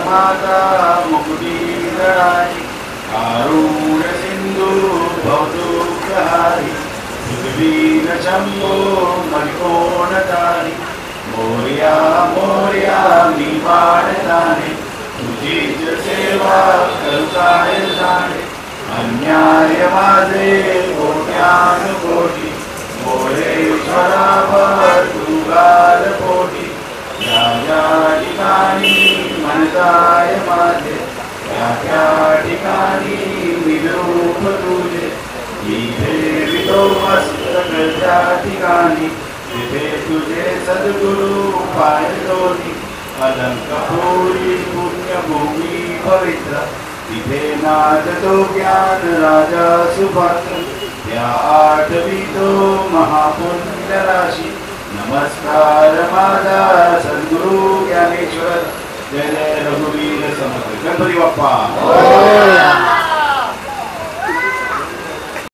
माता मुकुटी लड़ाई कारुण्य सिंधु भवदुग्रहारी सुखवीर शंभो मणिकोणधारी मोरया मोरया निवारणाने तुझीच सेवा करुताय जाणे अन्याय माझे कोट्यानुकोटी मोरेश्वरावर तुगाल पोटी या ठिकाणी मनताय माझे त्या ठिकाणी विरूप तुझे इथे वितो मस्तक त्या ठिकाणी तिथे तुझे सद्गुरु पाय दोन्ही अलंकपुरी पुण्यभूमी पवित्र तिथे नाचतो ज्ञान राजा सुपात्र त्या आठवितो महापुण्य राशी नमस्कार माझा सद्गुरु ज्ञानेश्वर जय जय रघुवीर समर्थ गणपती बाप्पा